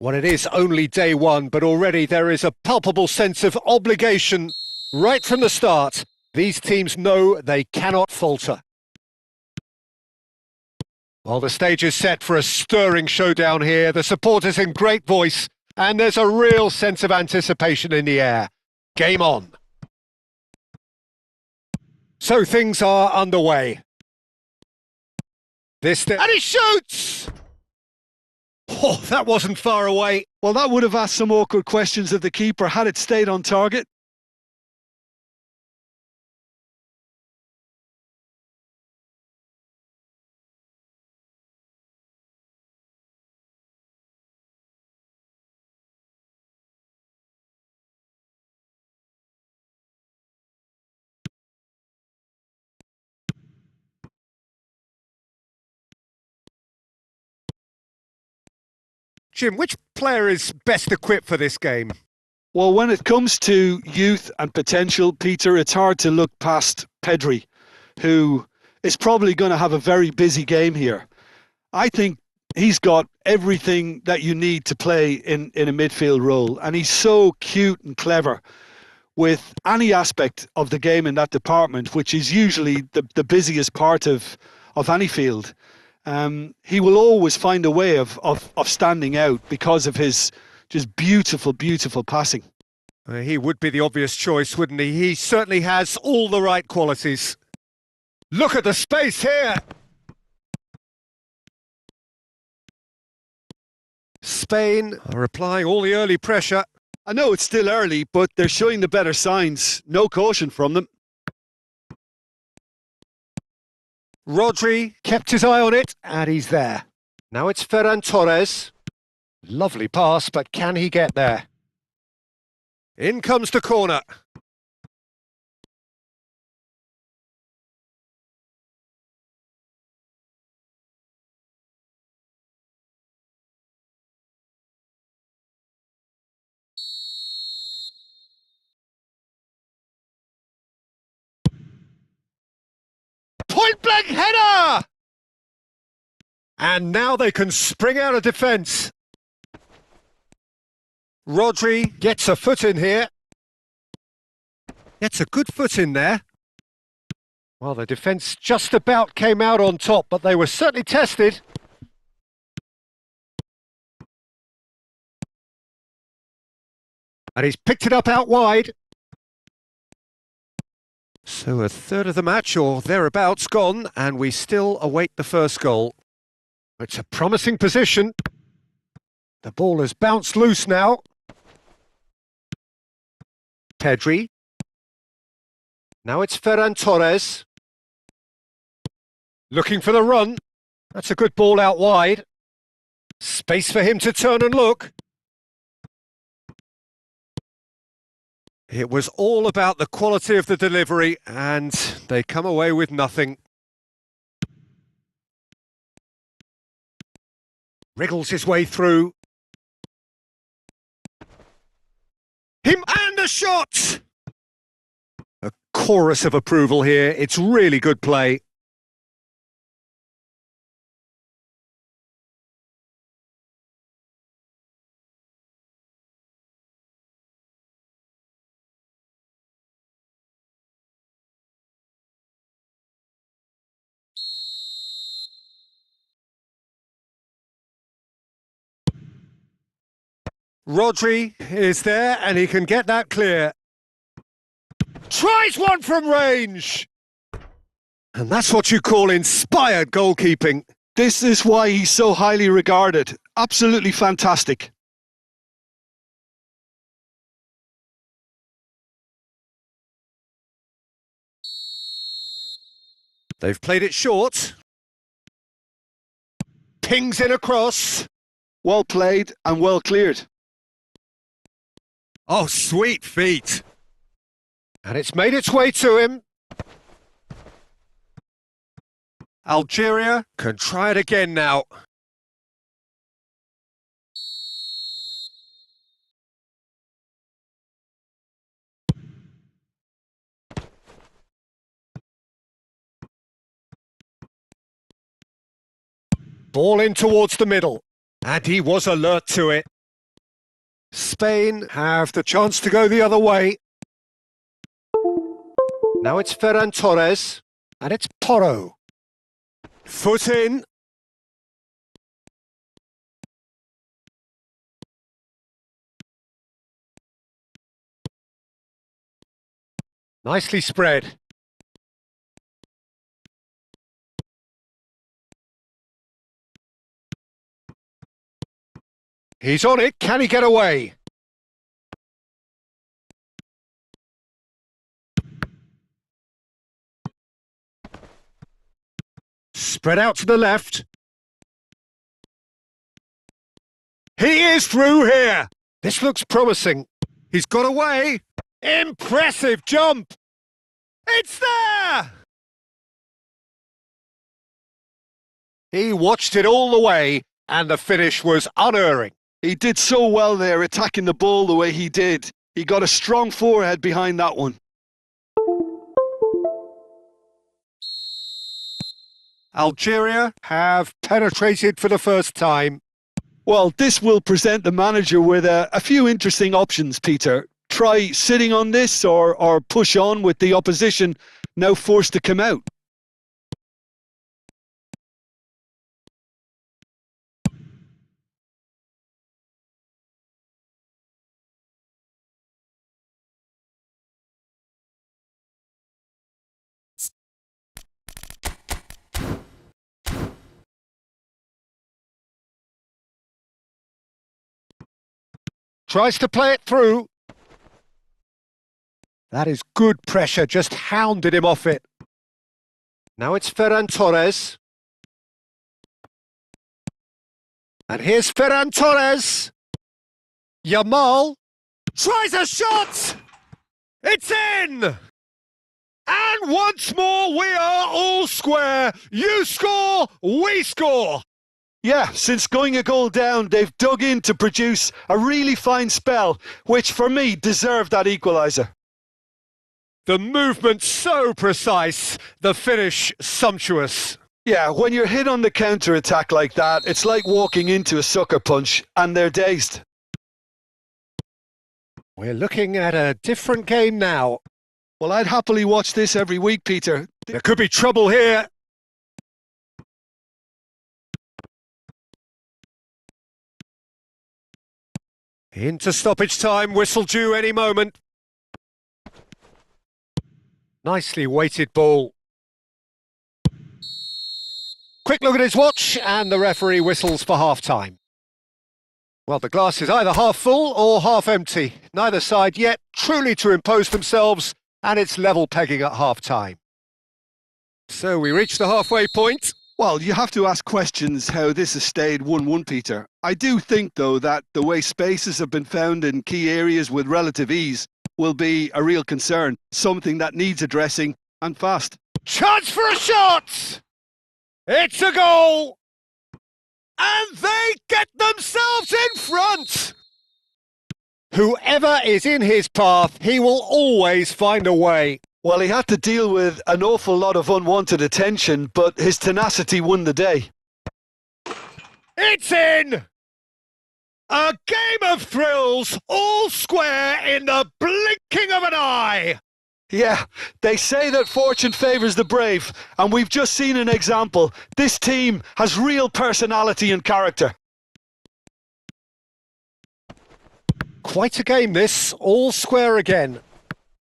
Well, it is only day one, but already there is a palpable sense of obligation right from the start. These teams know they cannot falter. Well, the stage is set for a stirring showdown here. The supporters in great voice, and there's a real sense of anticipation in the air. Game on. So things are underway. And he shoots! Oh, that wasn't far away. Well, that would have asked some awkward questions of the keeper had it stayed on target. Jim, which player is best equipped for this game? Well, when it comes to youth and potential, Peter, it's hard to look past Pedri, who is probably going to have a very busy game here. I think he's got everything that you need to play in a midfield role, and he's so cute and clever with any aspect of the game in that department, which is usually the busiest part of any field. He will always find a way of standing out because of his just beautiful, beautiful passing. He would be the obvious choice, wouldn't he? He certainly has all the right qualities. Look at the space here! Spain are applying all the early pressure. I know it's still early, but they're showing the better signs. No caution from them. Rodri kept his eye on it, and he's there. Now it's Ferran Torres. Lovely pass, but can he get there? In comes the corner. Point-blank header! And now they can spring out of defence. Rodri gets a foot in here. Gets a good foot in there. Well, the defence just about came out on top, but they were certainly tested. And he's picked it up out wide. So a third of the match or thereabouts gone, and we still await the first goal. It's a promising position. The ball has bounced loose now. Pedri. Now it's Ferran Torres. Looking for the run. That's a good ball out wide. Space for him to turn and look. It was all about the quality of the delivery, and they come away with nothing. Wriggles his way through. Him and a shot! A chorus of approval here. It's really good play. Rodri is there and he can get that clear. Tries one from range! And that's what you call inspired goalkeeping. This is why he's so highly regarded. Absolutely fantastic. They've played it short. Pings in across. Well played and well cleared. Oh, sweet feet. And it's made its way to him. Algeria can try it again now. Ball in towards the middle. And he was alert to it. Spain have the chance to go the other way. Now it's Ferran Torres, and it's Porro. Foot in. Nicely spread. He's on it. Can he get away? Spread out to the left. He is through here. This looks promising. He's got away. Impressive jump. It's there. He watched it all the way, and the finish was unerring. He did so well there, attacking the ball the way he did. He got a strong forehead behind that one. Algeria have penetrated for the first time. Well, this will present the manager with a few interesting options, Peter. Try sitting on this or push on with the opposition now forced to come out. Tries to play it through. That is good pressure, just hounded him off it. Now it's Ferran Torres. And here's Ferran Torres. Yamal tries a shot. It's in. And once more we are all square. You score, we score. Yeah, since going a goal down, they've dug in to produce a really fine spell, which for me deserved that equaliser. The movement so precise, the finish sumptuous. Yeah, when you're hit on the counter-attack like that, it's like walking into a sucker punch and they're dazed. We're looking at a different game now. Well, I'd happily watch this every week, Peter. There could be trouble here. Into stoppage time, whistle due any moment. Nicely weighted ball. Quick look at his watch and the referee whistles for half-time. Well, the glass is either half full or half empty. Neither side yet truly to impose themselves, and it's level pegging at half-time. So we reach the halfway point. Well, you have to ask questions how this has stayed 1-1, Peter. I do think, though, that the way spaces have been found in key areas with relative ease will be a real concern, something that needs addressing, and fast. Chance for a shot! It's a goal! And they get themselves in front! Whoever is in his path, he will always find a way. Well, he had to deal with an awful lot of unwanted attention, but his tenacity won the day. It's in! A game of thrills, all square in the blinking of an eye! Yeah, they say that fortune favours the brave, and we've just seen an example. This team has real personality and character. Quite a game this, all square again.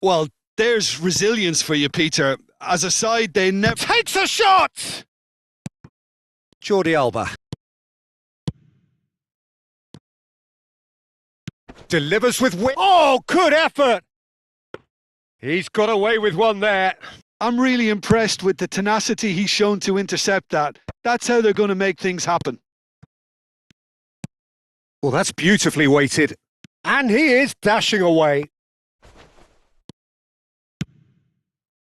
Well, there's resilience for you, Peter. As a side, they never... Takes a shot! Jordi Alba. Delivers with wit. Oh, good effort! He's got away with one there. I'm really impressed with the tenacity he's shown to intercept that. That's how they're going to make things happen. Well, that's beautifully weighted. And he is dashing away.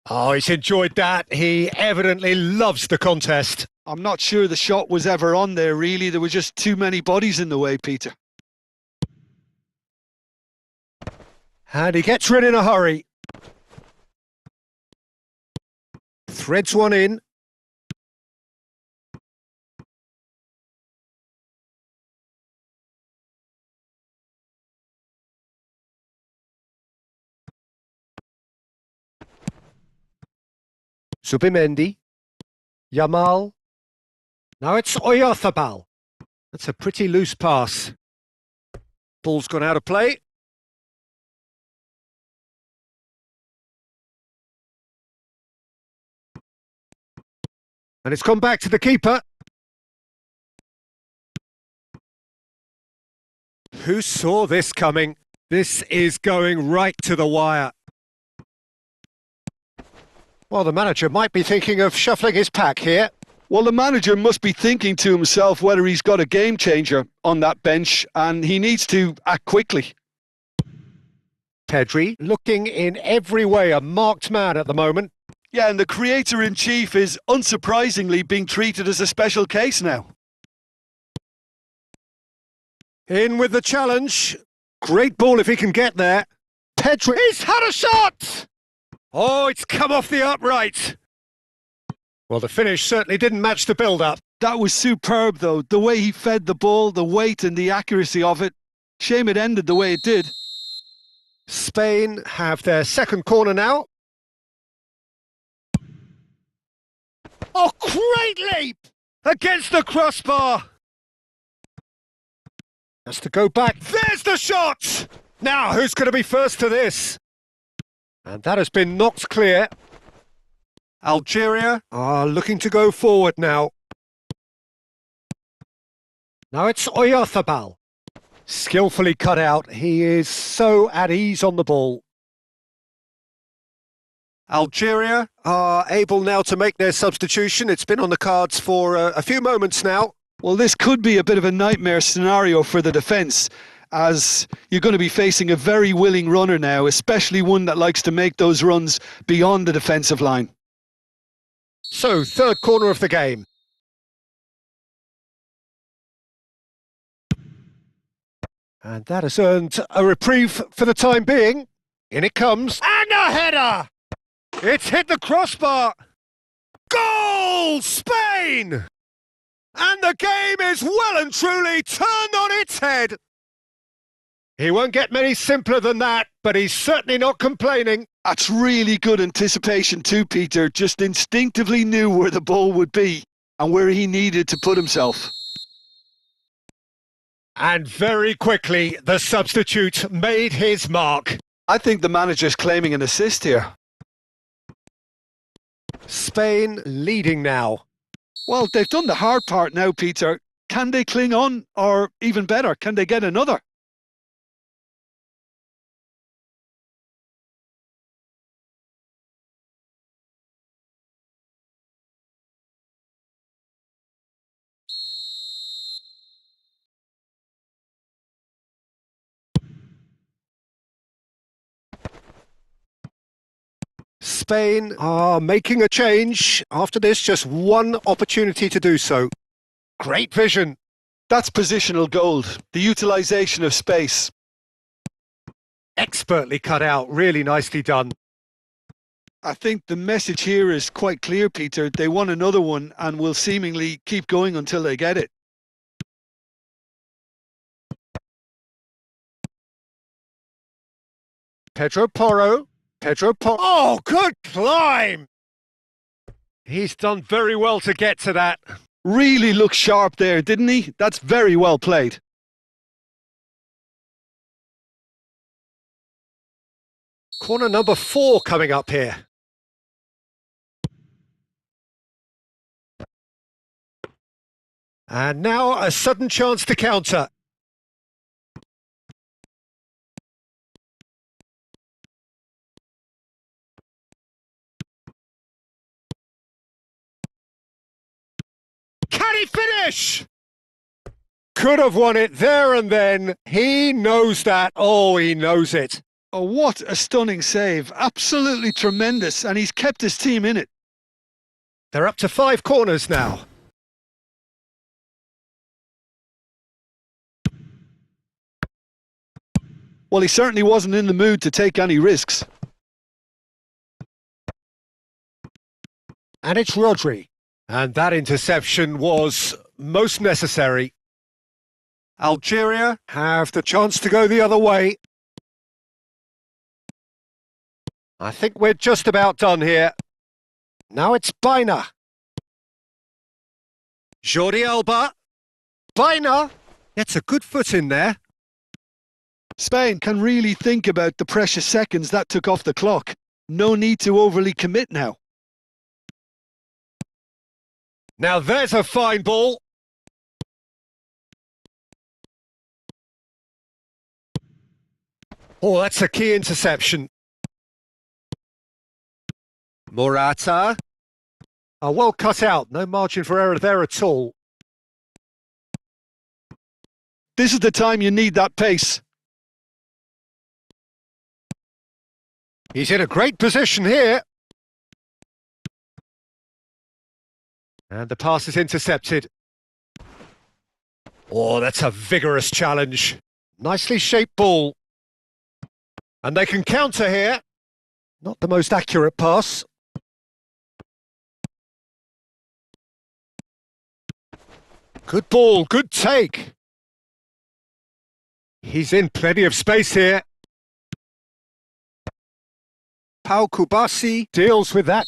Oh, he's enjoyed that. He evidently loves the contest. I'm not sure the shot was ever on there, really. There were just too many bodies in the way, Peter. And he gets rid in a hurry. Threads one in. Subimendi. Yamal. Now it's Oyarthabal. That's a pretty loose pass. Ball's gone out of play. And it's gone back to the keeper. Who saw this coming? This is going right to the wire. Well, the manager might be thinking of shuffling his pack here. Well, the manager must be thinking to himself whether he's got a game changer on that bench, and he needs to act quickly. Pedri looking in every way a marked man at the moment. Yeah, and the creator-in-chief is unsurprisingly being treated as a special case now. In with the challenge. Great ball if he can get there. Pedri, he's had a shot! Oh, it's come off the upright. Well, the finish certainly didn't match the build-up. That was superb, though. The way he fed the ball, the weight and the accuracy of it. Shame it ended the way it did. Spain have their second corner now. Oh, great leap! Against the crossbar! Has to go back. There's the shot! Now, who's going to be first to this? And that has been knocked clear. Algeria are looking to go forward now. Now it's Oyarthabal. Skillfully cut out. He is so at ease on the ball. Algeria are able now to make their substitution. It's been on the cards for a few moments now. Well, this could be a bit of a nightmare scenario for the defence, as you're going to be facing a very willing runner now, especially one that likes to make those runs beyond the defensive line. So, third corner of the game. And that has earned a reprieve for the time being. In it comes. And a header! It's hit the crossbar. Goal, Spain! And the game is well and truly turned on its head. He won't get many simpler than that, but he's certainly not complaining. That's really good anticipation too, Peter. Just instinctively knew where the ball would be and where he needed to put himself. And very quickly, the substitute made his mark. I think the manager's claiming an assist here. Spain leading now. Well, they've done the hard part now, Peter. Can they cling on? Or even better, can they get another? Spain are making a change. After this, just one opportunity to do so. Great vision. That's positional gold, the utilisation of space. Expertly cut out, really nicely done. I think the message here is quite clear, Peter. They want another one and will seemingly keep going until they get it. Pedro Porro. Oh, good climb! He's done very well to get to that. Really looked sharp there, didn't he? That's very well played. Corner number 4 coming up here. And now a sudden chance to counter. Can he finish? Could have won it there and then. He knows that. Oh, he knows it. Oh, what a stunning save. Absolutely tremendous. And he's kept his team in it. They're up to 5 corners now. Well, he certainly wasn't in the mood to take any risks. And it's Rodri. And that interception was most necessary. Algeria have the chance to go the other way. I think we're just about done here. Now it's Baina. Jordi Alba. Baina gets a good foot in there. Spain can really think about the precious seconds that took off the clock. No need to overly commit now. Now there's a fine ball. Oh, that's a key interception. Morata. Oh, well cut out. No margin for error there at all. This is the time you need that pace. He's in a great position here. And the pass is intercepted. Oh, that's a vigorous challenge. Nicely shaped ball. And they can counter here. Not the most accurate pass. Good ball, good take. He's in plenty of space here. Pau Kubasi deals with that.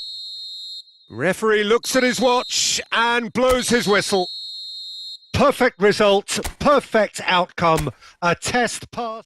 Referee looks at his watch and blows his whistle. Perfect result, perfect outcome, a test pass.